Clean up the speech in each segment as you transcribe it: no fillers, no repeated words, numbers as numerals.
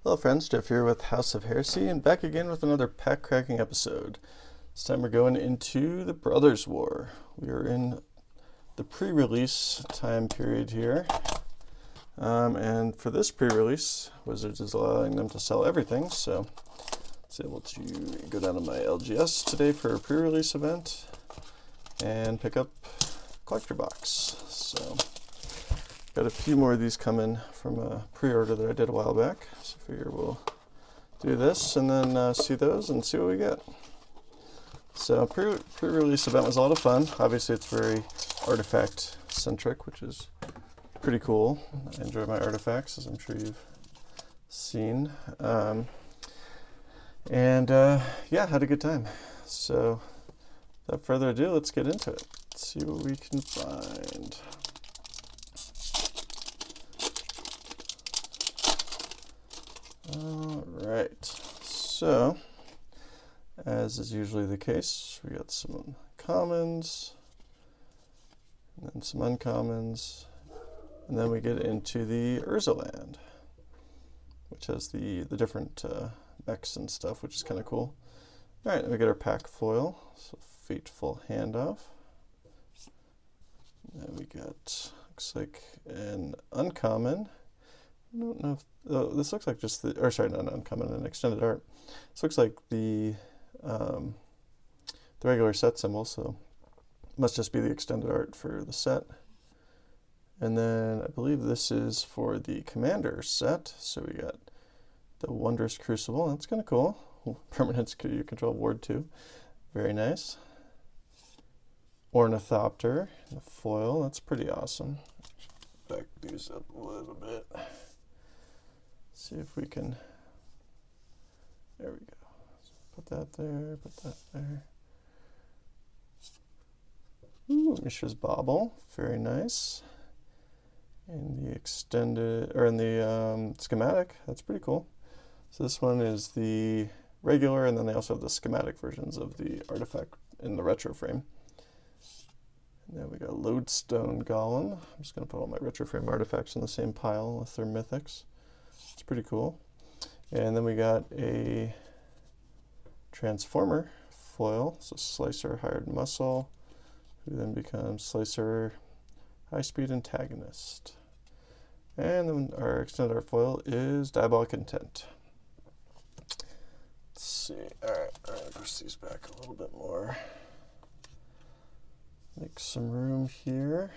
Hello friends, Jeff here with House of Heresy, and back again with another pack cracking episode. This time we're going into the Brothers War. We are in the pre-release time period here. And for this pre-release, Wizards is allowing them to sell everything, so I was able to go down to my LGS today for a pre-release event and pick up a collector box. So got a few more of these coming from a pre-order that I did a while back. So I figure we'll do this and then see those and see what we get. So pre-release event was a lot of fun. Obviously it's very artifact centric, which is pretty cool. I enjoy my artifacts, as I'm sure you've seen. Yeah, had a good time. So without further ado, let's get into it. Let's see what we can find. Alright, so as is usually the case, we got some commons, and then some uncommons, and then we get into the Urza land, which has the different mechs and stuff, which is kind of cool. Alright, then we get our pack foil, so Fateful Handoff. And then we got, looks like an uncommon. I don't know if, this looks like just the, or sorry, not uncommon, an extended art. This looks like the regular set symbol, so must just be the extended art for the set. And then I believe this is for the commander set, so we got the Wondrous Crucible. That's kind of cool. Permanents you control Ward 2. Very nice. Ornithopter, the foil, that's pretty awesome. Back these up a little bit. See if we can, there we go. Put that there, put that there. Ooh, Mishra's Bauble, very nice. In the extended, or in the schematic, that's pretty cool. So this one is the regular, and then they also have the schematic versions of the artifact in the retro frame. And then we got Lodestone Golem. I'm just going to put all my retro frame artifacts in the same pile with their mythics. It's pretty cool. And then we got a Transformer foil, so Slicer Hired Muscle, who then becomes Slicer High Speed Antagonist. And then our extended art foil is Diabolic Intent. Let's see. Alright, I'm going to push these back a little bit more. Make some room here.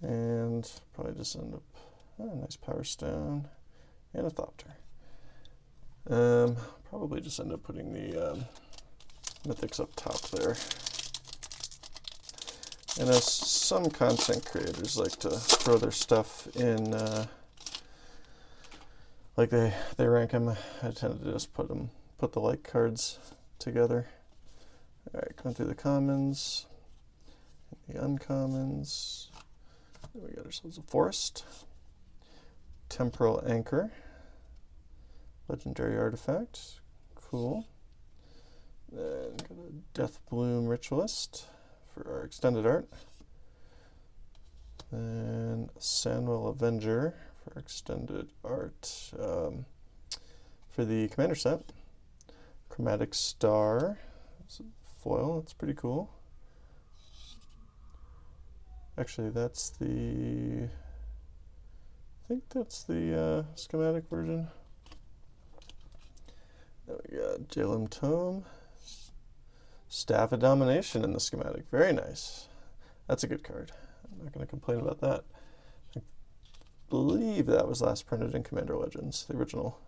And probably just end up, oh, nice Power Stone and a Thopter. Probably just end up putting the mythics up top there. And as some content creators like to throw their stuff in, like they rank them, I tend to just put the like cards together. All right, going through the commons, the uncommons. Then we got ourselves a Forest, Temporal Anchor, legendary artifact, cool. Then got a Death Bloom Ritualist for our extended art. Then Sandwell Avenger for our extended art for the commander set. Chromatic Star foil, that's pretty cool. Actually, that's the, I think that's the schematic version. Then we got Jalem Tome, Staff of Domination in the schematic. Very nice. That's a good card. I'm not going to complain about that. I believe that was last printed in Commander Legends, the original.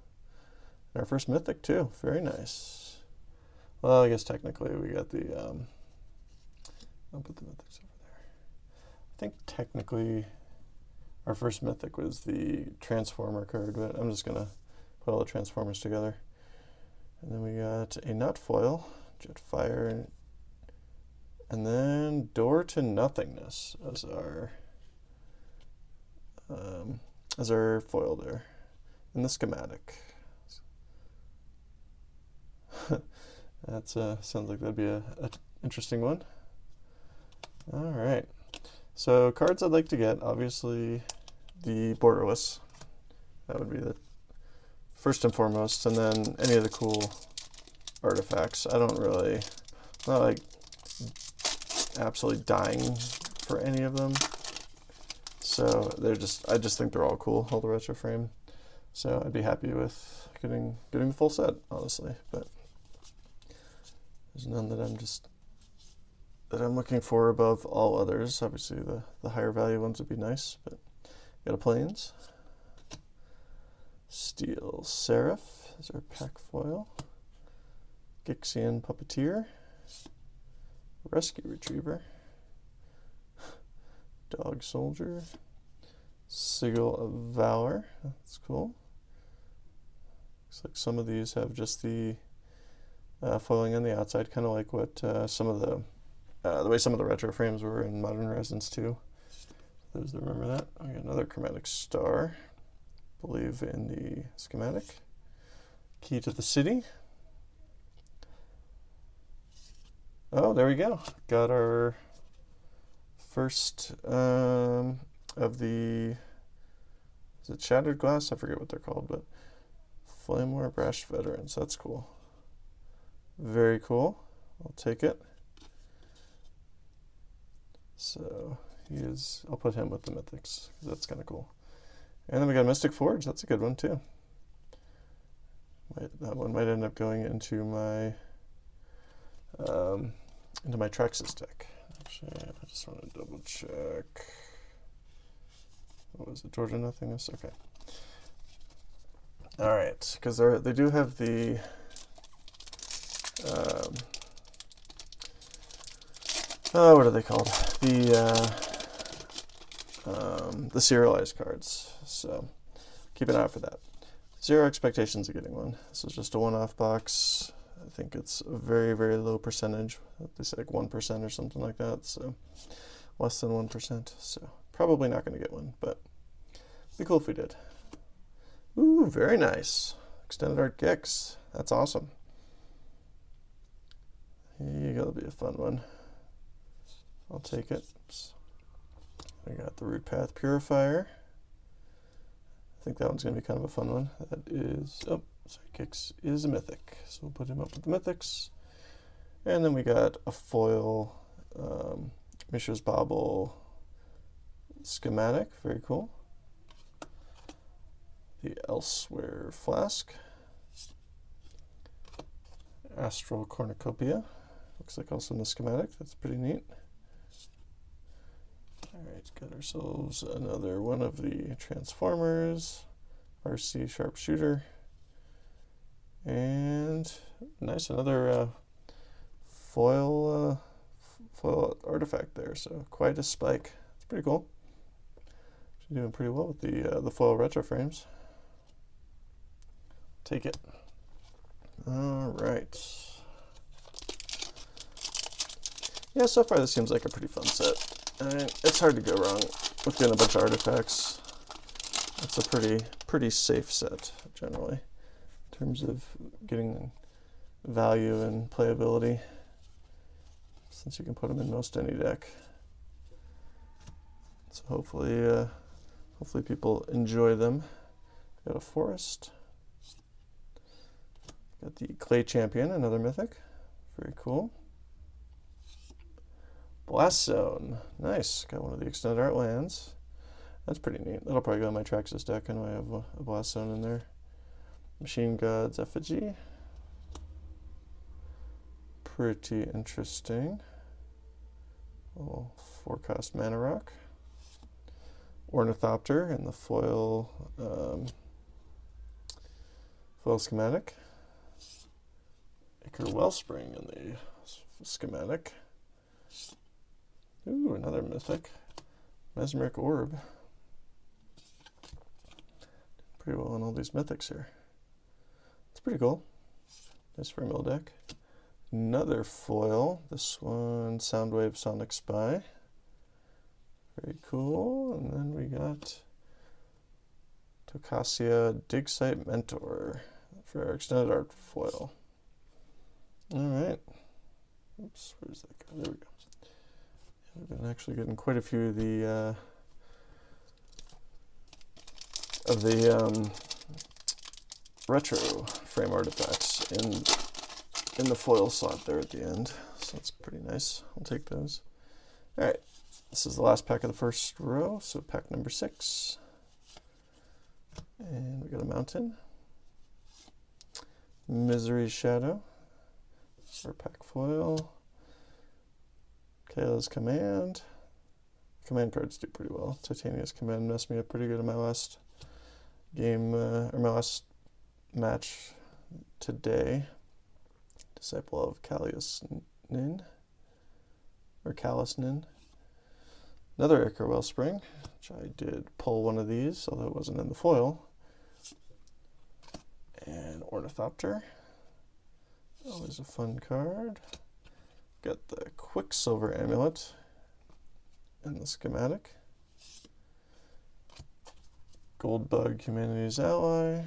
And our first mythic too. Very nice. Well, I guess technically we got the, I'll put the mythics over there. I think technically our first mythic was the Transformer card, but I'm just going to put all the Transformers together. And then we got a Nut Foil, Jetfire, and then Door to Nothingness as our foil there in the schematic. That's sounds like that'd be a interesting one. All right, so cards I'd like to get, obviously the Borderless. That would be the first and foremost, and then any of the cool artifacts. I don't really, not like absolutely dying for any of them. So they're just, I just think they're all cool, all the retro frame. So I'd be happy with getting the full set, honestly. But there's none that I'm looking for above all others. Obviously the higher value ones would be nice, but got a Plains. Steel Seraph is our pack foil. Gixian Puppeteer. Rescue Retriever. Dog Soldier. Sigil of Valor. That's cool. Looks like some of these have just the foiling on the outside, kind of like what some of the way some of the retro frames were in Modern Horizons 2. Those that remember that. I got another Chromatic Star. I believe in the schematic. Key to the City. Oh, there we go. Got our first of the, is it Shattered Glass? I forget what they're called, but Flame War Brash Veterans. That's cool. Very cool. I'll take it. So he is, I'll put him with the Mythics, because that's kind of cool. And then we got Mystic Forge. That's a good one too. That one might end up going into my Traxxas deck. Actually, I just want to double check. What was it? Georgia Nothingness? Okay. All right, because they do have the oh, what are they called? The serialized cards. So keep an eye out for that. Zero expectations of getting one. This is just a one-off box. I think it's a very, very low percentage. They say like 1% or something like that. So less than 1%. So probably not going to get one, but it'd be cool if we did. Ooh, very nice. Extended Art Gix. That's awesome. Here you go. That'll be a fun one. I'll take it. We got the Root Path Purifier. I think that one's going to be kind of a fun one. That is, oh, sorry, Gix is a mythic. So we'll put him up with the mythics. And then we got a foil Mishra's Bauble schematic. Very cool. The Elsewhere Flask. Astral Cornucopia. Looks like also in the schematic. That's pretty neat. Alright, got ourselves another one of the Transformers, RC Sharpshooter, and nice, another foil artifact there, so quite a spike. It's pretty cool. She's doing pretty well with the foil retro frames. Take it. Alright. Yeah, so far this seems like a pretty fun set. It's hard to go wrong with getting a bunch of artifacts. It's a pretty safe set, generally, in terms of getting value and playability, since you can put them in most any deck. So hopefully people enjoy them. Got a Forest. Got the Clay Champion, another mythic. Very cool. Blast Zone. Nice. Got one of the Extended Art lands. That's pretty neat. That'll probably go in my Traxxas deck, and I have a Blast Zone in there. Machine God's Effigy. Pretty interesting. Little 4-cost Mana Rock. Ornithopter in the foil schematic. Ichor Wellspring in the schematic. Ooh, another mythic. Mesmeric Orb. Pretty well on all these mythics here. It's pretty cool. Nice for a mill deck. Another foil. This one, Soundwave Sonic Spy. Very cool. And then we got Tokasia Dig Site Mentor for our Extended Art foil. Alright. Oops, where's that guy? There we go. We've been actually getting quite a few of the retro frame artifacts in the foil slot there at the end. So that's pretty nice. I'll take those. All right, this is the last pack of the first row, so pack number 6. And we got a mountain. Misery Shadow. Our pack foil. Kayla's Command. Command cards do pretty well. Titania's Command messed me up pretty good in my last game, or my last match today. Disciple of Callius Nin, or Callus Nin. Another Ichor Wellspring, which I did pull one of these, although it wasn't in the foil. And Ornithopter. Always a fun card. Got the Quicksilver Amulet in the schematic. Goldbug, Humanity's Ally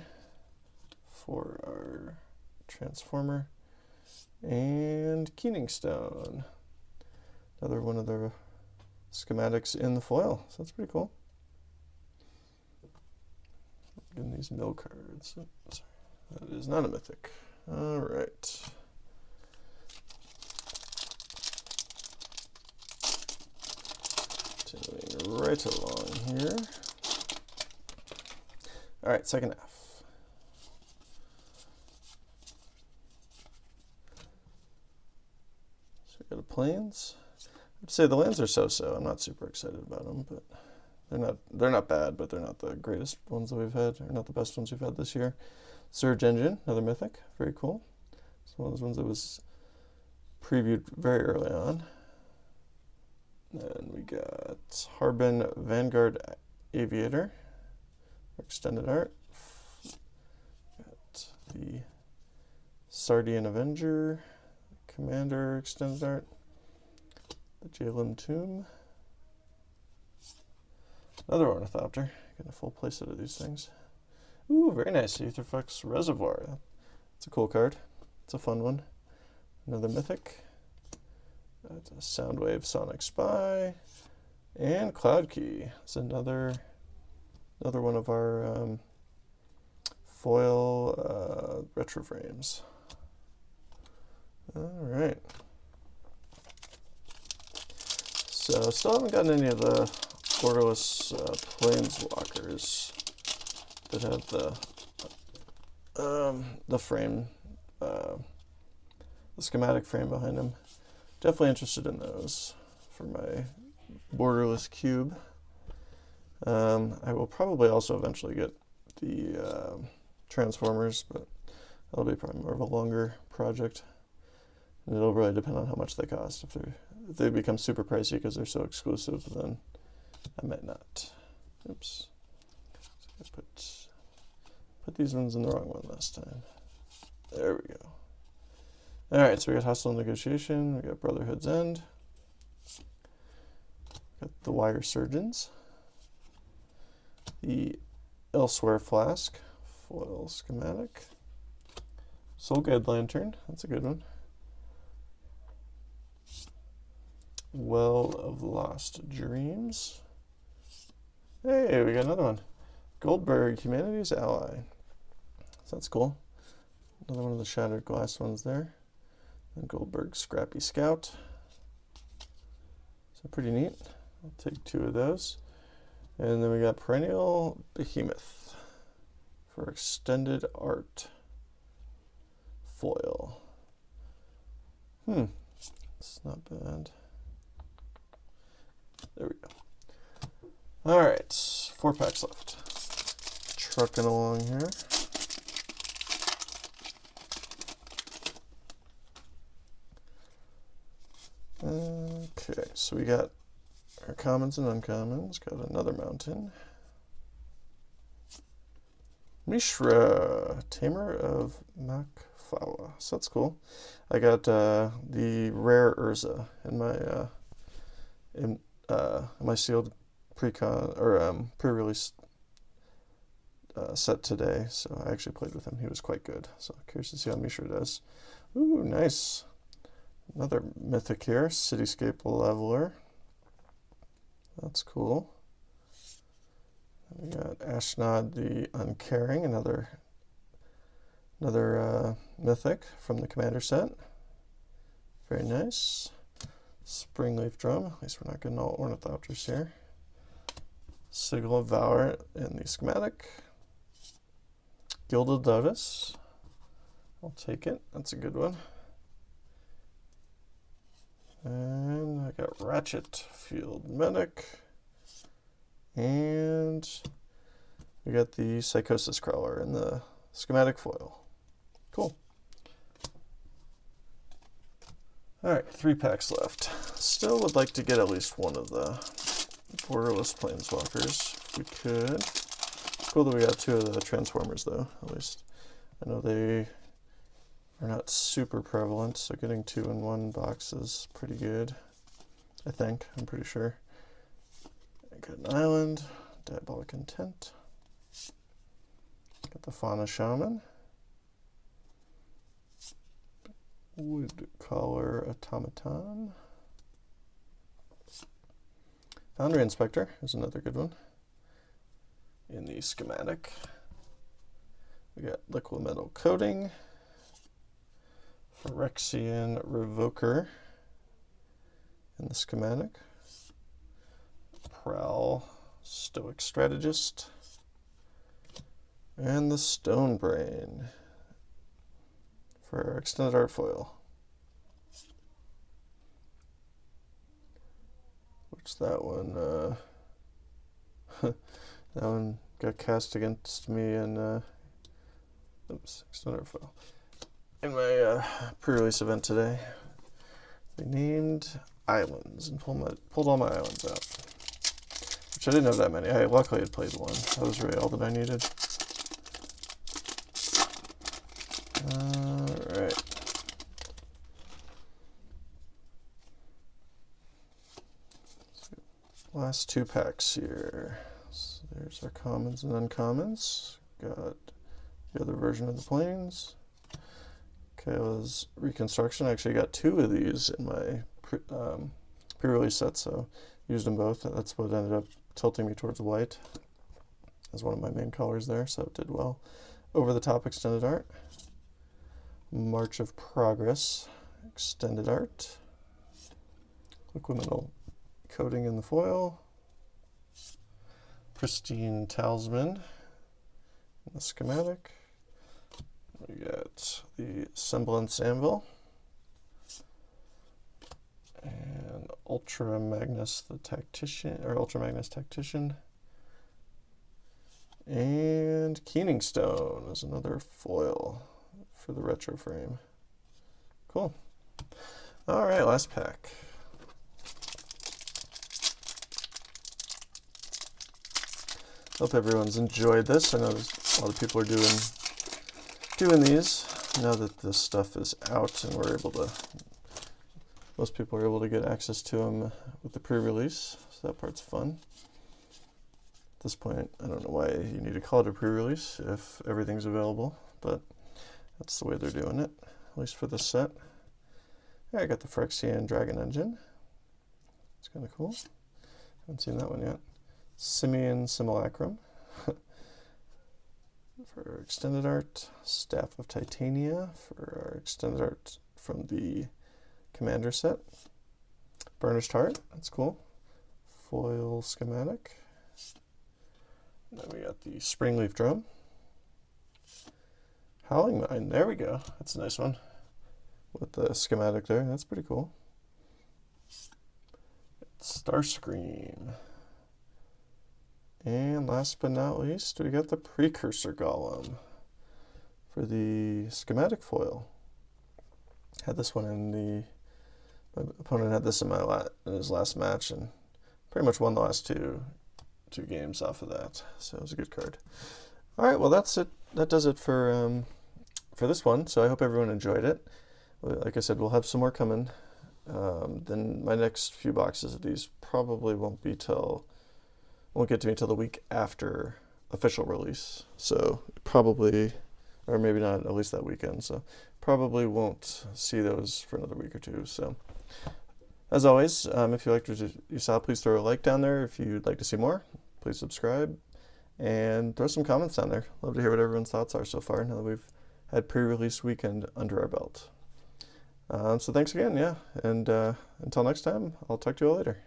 for our Transformer. And Keening Stone. Another one of the schematics in the foil, so that's pretty cool. Getting these mill cards. Oh, sorry, that is not a mythic. All right. Continuing right along here. All right, second half. So we got a Plains. I'd say the lands are so-so. I'm not super excited about them, but they're not bad, but they're not the greatest ones that we've had, or not the best ones we've had this year. Surge Engine, another mythic, very cool. It's one of those ones that was previewed very early on. Then we got Harbin Vanguard Aviator, extended art. Got the Sardian Avenger, Commander extended art. The Jalen Tomb. Another Ornithopter. Getting a full playset of these things. Ooh, very nice. Aetherflux Reservoir. It's a cool card. It's a fun one. Another mythic. That's a Soundwave Sonic Spy. And Cloud Key. It's another one of our foil retro frames. All right. So still haven't gotten any of the borderless planeswalkers that have the frame, the schematic frame behind them. Definitely interested in those for my borderless cube. I will probably also eventually get the Transformers, but that'll be probably more of a longer project. And it'll really depend on how much they cost. If they become super pricey because they're so exclusive, then I might not. Oops. So I put these ones in the wrong one last time. There we go. All right, so we got Hostile Negotiation. We got Brotherhood's End. Got the Wire Surgeons. The Elsewhere Flask. Foil schematic. Soul Guide Lantern. That's a good one. Well of Lost Dreams. Hey, we got another one. Goldberg, Humanity's Ally. So that's cool. Another one of the Shattered Glass ones there. And Goldberg, Scrappy Scout. So pretty neat. I'll take 2 of those. And then we got Perennial Behemoth for extended art foil. It's not bad. There we go. All right, 4 packs left. Trucking along here. Okay, so we got our commons and uncommons. Got another mountain. Mishra, Tamer of Makfawa. So that's cool. I got the rare Urza in my sealed pre-con or pre-release set today. So I actually played with him. He was quite good. So curious to see how Mishra does. Ooh, nice. Another mythic here, Cityscape Leveler. That's cool. We got Ashnod the Uncaring, another Another Mythic from the Commander set. Very nice. Springleaf Drum. At least we're not getting all Ornithopters here. Sigil of Valor in the schematic. Gilded Lotus. I'll take it. That's a good one. And I got Ratchet Field Medic. And we got the Psychosis Crawler in the schematic foil. Cool. Alright, 3 packs left. Still would like to get at least one of the borderless planeswalkers if we could. It's cool that we got 2 of the Transformers though, at least. I know they are not super prevalent, so getting 2 in 1 box is pretty good. I think, I'm pretty sure. I got an Island, Diabolic Intent. Got the Fauna Shaman. Woodcaller Automaton. Foundry Inspector is another good one. In the schematic. We got Liquid Metal Coating. Phyrexian Revoker in the schematic. Prowl Stoic Strategist. And the Stone Brain for our extended art foil. Which that one, that one got cast against me in, extended art foil. In my pre-release event today, we named islands and pulled all my islands out. Which I didn't have that many. I luckily had played one. That was really all that I needed. Alright. Last 2 packs here. So there's our commons and uncommons. Got the other version of the planes. Kayla's Reconstruction. I actually got 2 of these in my pre-release set, so used them both. That's what ended up tilting me towards white as one of my main colors there, so it did well. Over the Top extended art. March of Progress extended art. Liquid Metal Coating in the foil. Pristine Talisman in the schematic. We got the Semblance Anvil. And Ultra Magnus the Tactician, or Ultra Magnus Tactician. And Keening Stone is another foil for the retro frame. Cool. All right, last pack. Hope everyone's enjoyed this. I know there's a lot of people are doing these now that this stuff is out and we're able to. Most people are able to get access to them with the pre-release, so that part's fun. At this point, I don't know why you need to call it a pre-release if everything's available, but that's the way they're doing it, at least for this set. I got the Phyrexian Dragon Engine. It's kind of cool. Haven't seen that one yet. Simian Simulacrum for extended art. Staff of Titania for our extended art from the Commander set. Burnished Heart, that's cool. Foil schematic. And then we got the Springleaf Drum. Howling Mine, there we go. That's a nice one. With the schematic there, that's pretty cool. Starscream. And last but not least, we got the Precursor Golem for the schematic foil. Had this one in the, my opponent had this in his last match and pretty much won the last two games off of that. So it was a good card. All right, well that's it. That does it for this one. So I hope everyone enjoyed it. Like I said, we'll have some more coming. Then my next few boxes of these probably won't get to me till the week after official release. So probably, or maybe not at least that weekend. So probably won't see those for another week or two. So as always, if you liked what you saw, please throw a like down there. If you'd like to see more, please subscribe and throw some comments down there. Love to hear what everyone's thoughts are so far now that we've had pre-release weekend under our belt. So thanks again, yeah, and until next time, I'll talk to you all later.